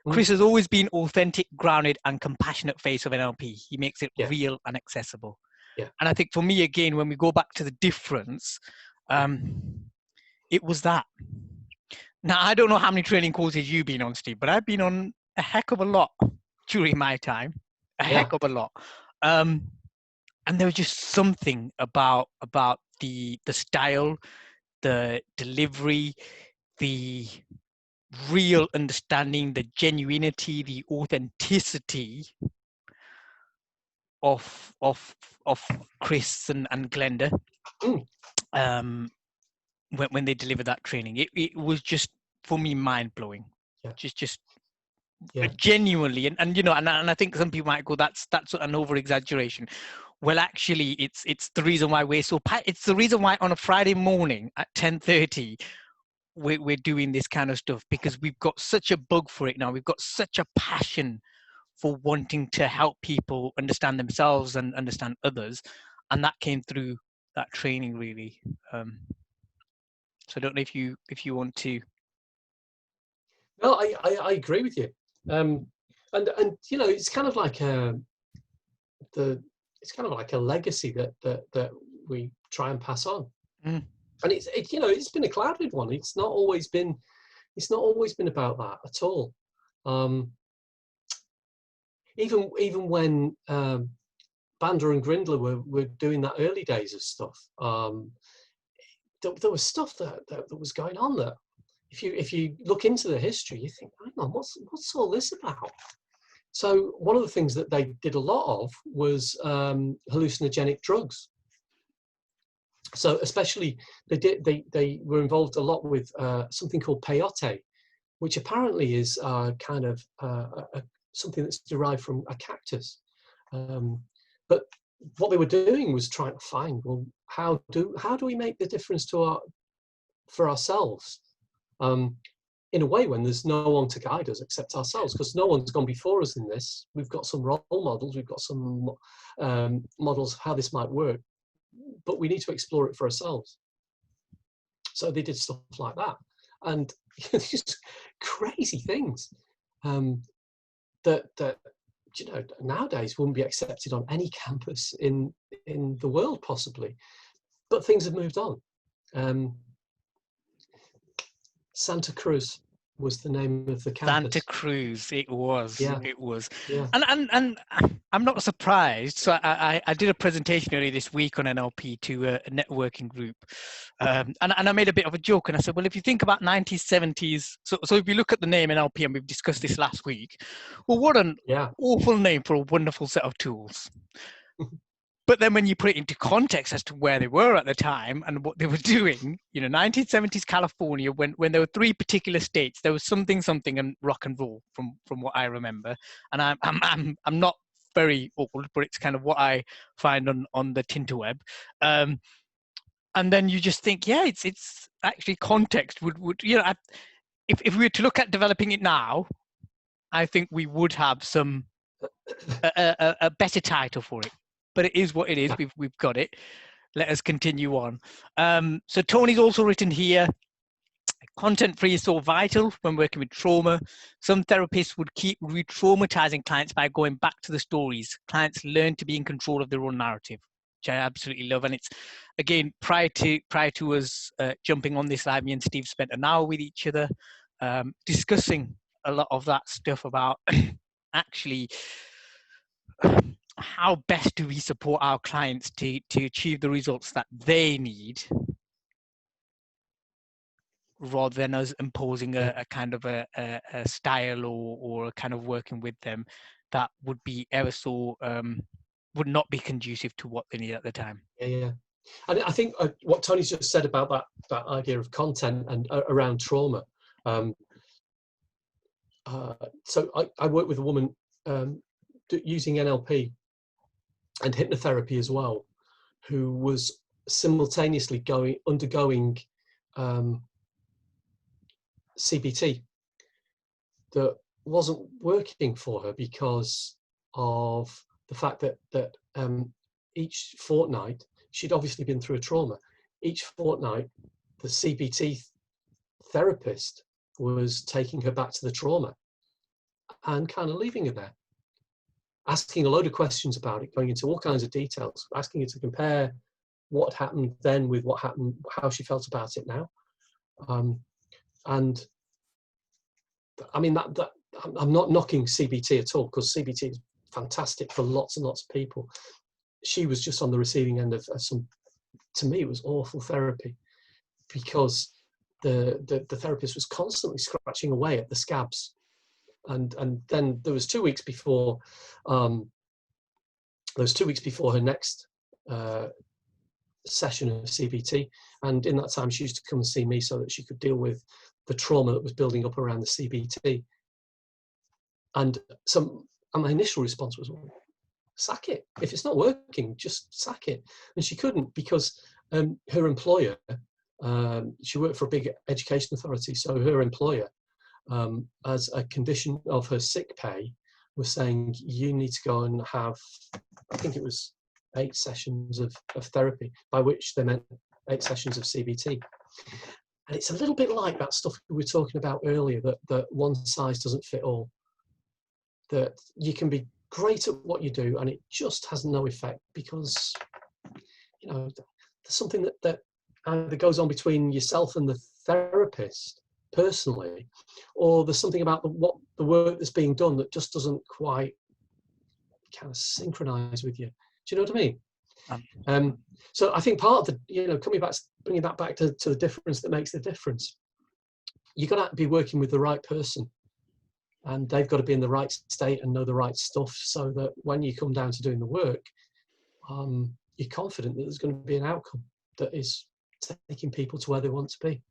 Chris has always been authentic, grounded, and compassionate face of NLP. He makes it real and accessible. Yeah. And I think for me, again, when we go back to the difference, it was that. Now, I don't know how many training courses you've been on, Steve, but I've been on a heck of a lot during my time, heck of a lot. And there was just something about the style, the delivery, the real understanding, the genuinity, the authenticity of Chris and Glenda when they delivered that training. It was just, for me, mind-blowing. Just genuinely, and I think some people might go, that's an over-exaggeration. Well, actually, it's the reason why it's the reason why on a Friday morning at 10:30 we're doing this kind of stuff, because we've got such a bug for it now. We've got such a passion for wanting to help people understand themselves and understand others, and that came through that training, really. So I don't know if you want to. No, I agree with you, and it's kind of like it's kind of like a legacy that we try and pass on. And it's been a clouded one. It's not always been about that at all. Even when Bander and Grindler were doing that early days of stuff, there was stuff that was going on there. if you look into the history, you think, hang on, what's all this about? So one of the things that they did a lot of was hallucinogenic drugs. So especially they were involved a lot with something called peyote, which apparently is kind of something that's derived from a cactus. But what they were doing was trying to find, well, how do we make the difference for ourselves in a way when there's no one to guide us except ourselves, because no one's gone before us in this. We've got some role models, we've got some models of how this might work, but we need to explore it for ourselves. So they did stuff like that, and just crazy things that you know nowadays wouldn't be accepted on any campus in the world possibly, but things have moved on. Santa Cruz was the name of the campus. Santa Cruz, it was. Yeah. It was. Yeah. And I'm not surprised. So I did a presentation earlier this week on NLP to a networking group, and I made a bit of a joke, and I said, well, if you think about 1970s, so if you look at the name NLP, and we've discussed this last week, well, what an awful name for a wonderful set of tools. But then when you put it into context as to where they were at the time and what they were doing, you know, 1970s California, when there were three particular states, there was something and rock and roll from what I remember. And I'm not very old, but it's kind of what I find on the Tinterweb. And then you just think, yeah, it's actually context would you know, if we were to look at developing it now, I think we would have a better title for it. But it is what it is. We've got it. Let us continue on. So Tony's also written here, content-free is so vital when working with trauma. Some therapists would keep re-traumatizing clients by going back to the stories. Clients learn to be in control of their own narrative, which I absolutely love. And it's, again, prior to us jumping on this live, me and Steve spent an hour with each other discussing a lot of that stuff about actually how best do we support our clients to achieve the results that they need, rather than us imposing a kind of a style or a kind of working with them that would be ever so would not be conducive to what they need at the time. Yeah. And I think what Tony's just said about that idea of content and around trauma. So I work with a woman using NLP and hypnotherapy as well, who was simultaneously undergoing CBT that wasn't working for her because of the fact that each fortnight, she'd obviously been through a trauma. Each fortnight, the CBT therapist was taking her back to the trauma and kind of leaving her there, asking a load of questions about it, going into all kinds of details, asking her to compare what happened then with what happened, how she felt about it now. And I mean, that I'm not knocking CBT at all, because CBT is fantastic for lots and lots of people. She was just on the receiving end of some, to me, it was awful therapy, because the therapist was constantly scratching away at the scabs. And then there was 2 weeks before, her next session of CBT, and in that time she used to come and see me so that she could deal with the trauma that was building up around the CBT. And so my initial response was, well, sack it. If it's not working, just sack it. And she couldn't, because her employer, she worked for a big education authority, so her employer, as a condition of her sick pay, was saying, you need to go and have, I think it was 8 sessions of therapy, by which they meant 8 sessions of CBT. And it's a little bit like that stuff we were talking about earlier, that one size doesn't fit all. That you can be great at what you do and it just has no effect, because, you know, there's something that either goes on between yourself and the therapist personally, or there's something about the work that's being done that just doesn't quite kind of synchronize with you. Do you know what I mean? So I think part of the, you know, bringing that back to the difference that makes the difference. you've got to be working with the right person, and they've got to be in the right state and know the right stuff, so that when you come down to doing the work, you're confident that there's going to be an outcome that is taking people to where they want to be.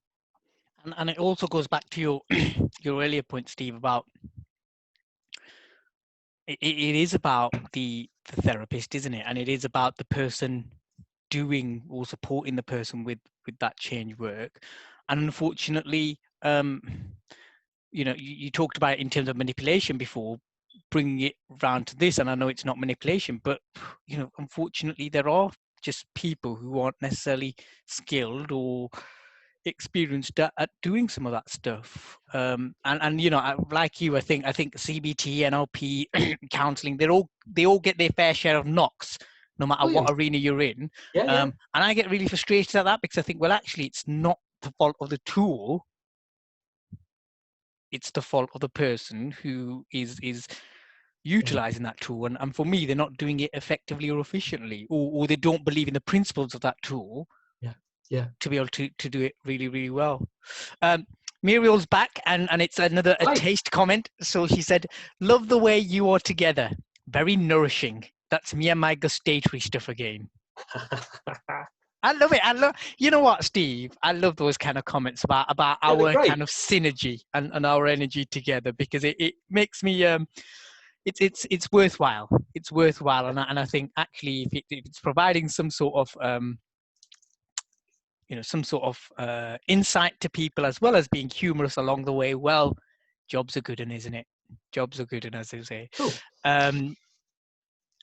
And it also goes back to your your earlier point, Steve, about it is about the therapist, isn't it? And it is about the person doing or supporting the person with that change work. And unfortunately, you talked about it in terms of manipulation before, bringing it round to this, and I know it's not manipulation, but unfortunately there are just people who aren't necessarily skilled or experienced at doing some of that stuff. And like you, I think CBT, NLP, counselling, they all get their fair share of knocks, no matter what arena you're in. And I get really frustrated at that, because I think, well, actually, it's not the fault of the tool. It's the fault of the person who is utilizing that tool. And for me, they're not doing it effectively or efficiently, or they don't believe in the principles of that tool. To be able to do it really, really well. Muriel's back, and it's another taste comment. So she said, "Love the way you are together. Very nourishing." That's me and my gustatory stuff again. I love it. You know what, Steve? I love those kind of comments about our kind of synergy and our energy together, because it makes me it's worthwhile. It's worthwhile, and I think actually if it's providing some sort of insight to people, as well as being humorous along the way, well, jobs are good, isn't it? Jobs are good, as they say. Cool.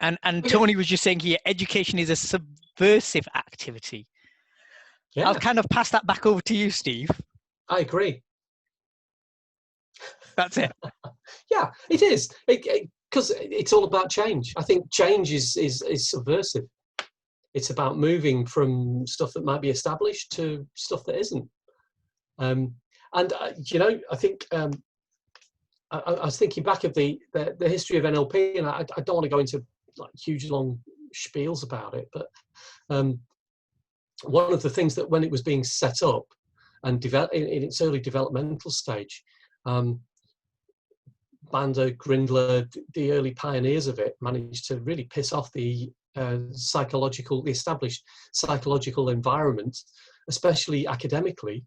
And Tony was just saying here, education is a subversive activity. Yeah. I'll kind of pass that back over to you, Steve. I agree. That's it. Yeah, it is. Because it's all about change. I think change is subversive. It's about moving from stuff that might be established to stuff that isn't. I think I was thinking back of the history of NLP, and I don't want to go into like huge long spiels about it, but one of the things that when it was being set up and developed in its early developmental stage, Bandler, Grindler, the early pioneers of it, managed to really piss off the established psychological environment, especially academically,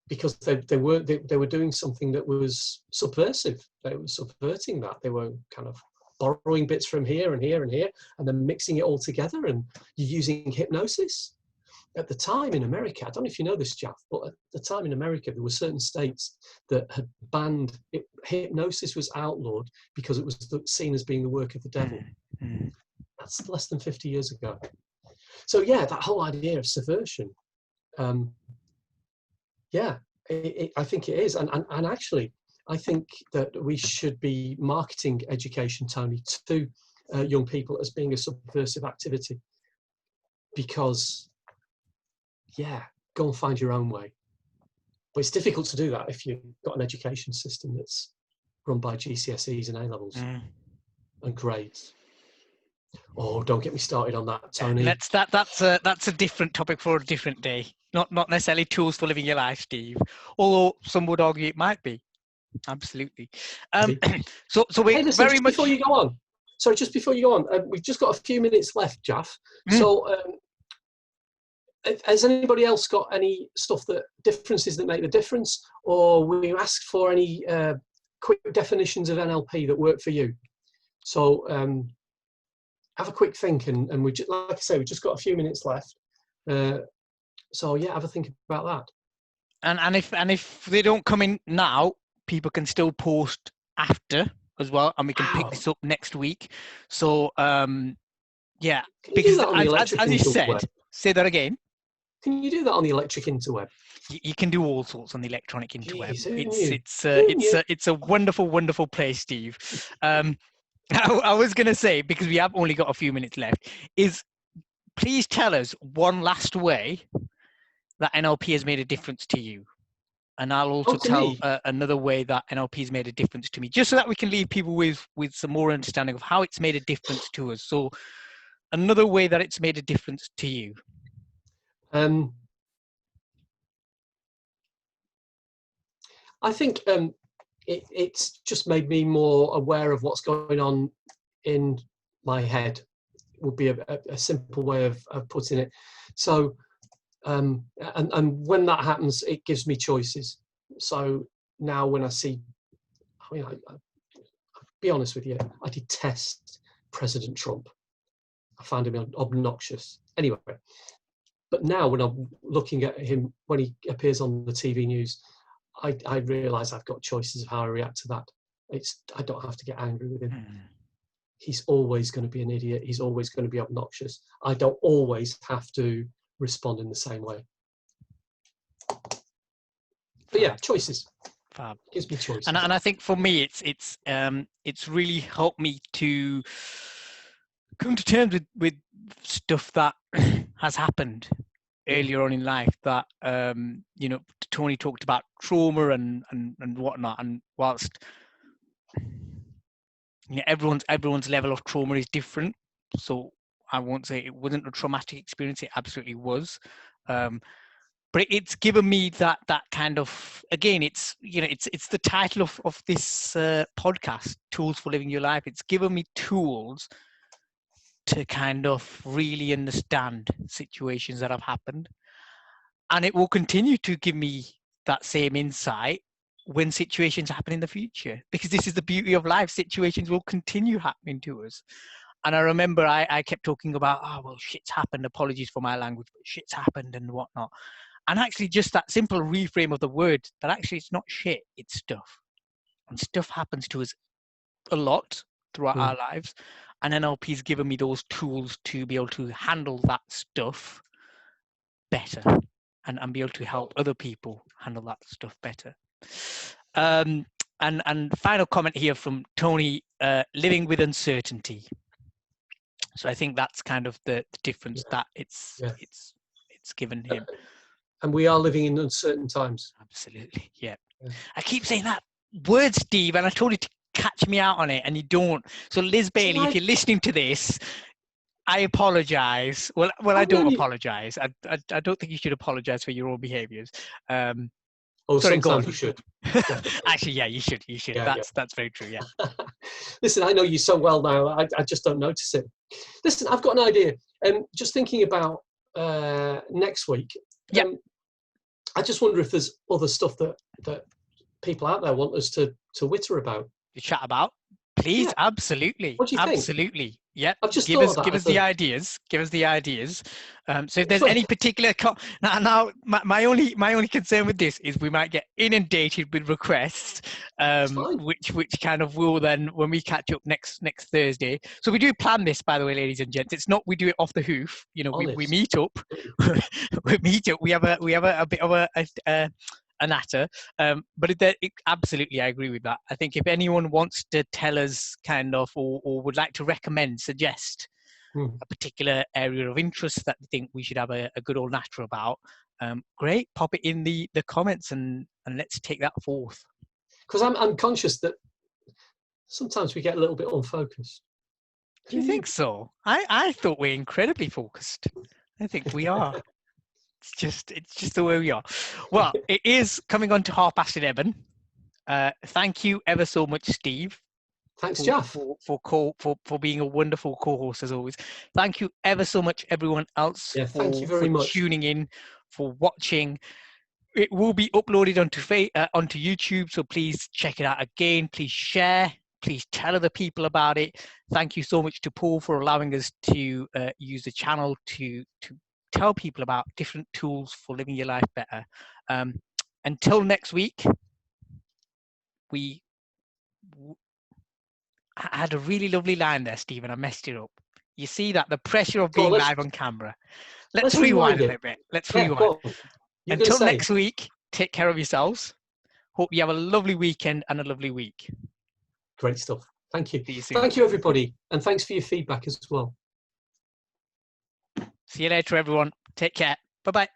because they were doing something that was subversive. They were subverting that. They were kind of borrowing bits from here and here and here, and then mixing it all together. And you're using hypnosis. At the time in America, I don't know if you know this, Jaff, but at the time in America, there were certain states that had banned it. Hypnosis was outlawed because it was seen as being the work of the devil. Mm-hmm. That's less than 50 years ago. So yeah, that whole idea of subversion, I think it is. And actually, I think that we should be marketing education, Tony, to young people as being a subversive activity, because go and find your own way. But it's difficult to do that if you've got an education system that's run by GCSEs and A-levels and grades. Oh, don't get me started on that, Tony. That's a different topic for a different day. Not necessarily tools for living your life, Steve. Although some would argue it might be. Absolutely. So we very much. Before you go on, sorry, just before you go on, we've just got a few minutes left, Jaff. So. Has anybody else got any differences that make the difference, or will you ask for any quick definitions of NLP that work for you? So have a quick think, and we like I say, we've just got a few minutes left. So have a think about that. And if they don't come in now, people can still post after as well, and we can pick this up next week. So because as you said, say that again. Can you do that on the electric interweb? You can do all sorts on the electronic interweb. It's a wonderful, wonderful place, Steve. I was going to say, because we have only got a few minutes left, is please tell us one last way that NLP has made a difference to you. And I'll also tell another way that NLP has made a difference to me, just so that we can leave people with some more understanding of how it's made a difference to us. So another way that it's made a difference to you. I think it's just made me more aware of what's going on in my head, would be a simple way of putting it. So, and when that happens, it gives me choices. So now when I see, I mean, I'll be honest with you, I detest President Trump. I find him obnoxious. Anyway, but now when I'm looking at him, when he appears on the TV news, I realise I've got choices of how I react to that. I don't have to get angry with him. He's always going to be an idiot. He's always going to be obnoxious. I don't always have to respond in the same way. But yeah, choices. Fab. Gives me choices. And I think for me, it's really helped me to come to terms with stuff that has happened earlier on in life. That you know, Tony talked about trauma and whatnot. And whilst you know, everyone's level of trauma is different, so I won't say it wasn't a traumatic experience. It absolutely was. But it's given me that kind of, again, it's, you know, it's the title of this podcast, Tools for Living Your Life. It's given me tools to kind of really understand situations that have happened. And it will continue to give me that same insight when situations happen in the future, because this is the beauty of life. Situations will continue happening to us. And I remember I kept talking about, oh, well, shit's happened. Apologies for my language, but shit's happened and whatnot. And actually just that simple reframe of the word, that actually it's not shit, it's stuff. And stuff happens to us a lot throughout our lives. And NLP's given me those tools to be able to handle that stuff better and be able to help other people handle that stuff better. And final comment here from Tony, living with uncertainty. So I think that's kind of the difference that it's given him. And we are living in uncertain times. Absolutely, yeah. I keep saying that word, Steve, and I told you to catch me out on it, and you don't. So Liz Bailey, if you're listening to this, I apologise. Well, I don't apologise. I don't think you should apologise for your own behaviours. Sorry, sometimes you should. Actually, yeah, you should. You should. Yeah, that's very true. Yeah. Listen, I know you so well now. I just don't notice it. Listen, I've got an idea. Just thinking about next week. Yeah. I just wonder if there's other stuff that people out there want us to witter about. To chat about, please. Yeah. Absolutely. What do you think? Absolutely. Yeah. I've just give us the ideas. Give us the ideas. So if there's any particular now my only concern with this is we might get inundated with requests, which kind of will then, when we catch up next Thursday. So we do plan this, by the way, ladies and gents. It's not we do it off the hoof. You know, we meet up. We meet up. We have a bit of a natter, but absolutely, I agree with that. I think if anyone wants to tell us kind of, or would like to suggest a particular area of interest that they think we should have a good old natter about, great, pop it in the comments and let's take that forth. Because I'm conscious that sometimes we get a little bit unfocused. Do you think so? I thought we're incredibly focused. I think we are. It's just the way we are. Well, it is coming on to 11:30. Thank you ever so much, Steve. Thanks, Jaff, for being a wonderful co-host as always. Thank you ever so much, everyone else. Yeah, thank you very much. Tuning in, for watching. It will be uploaded onto YouTube, so please check it out again. Please share. Please tell other people about it. Thank you so much to Paul for allowing us to use the channel to tell people about different tools for living your life better. Until next week, I had a really lovely line there, Stephen. I messed it up. You see that? The pressure of being live on camera. Let's rewind a little bit. Let's rewind. Until next week, take care of yourselves. Hope you have a lovely weekend and a lovely week. Great stuff. Thank you. Thank you, everybody. And thanks for your feedback as well. See you later, everyone. Take care. Bye-bye.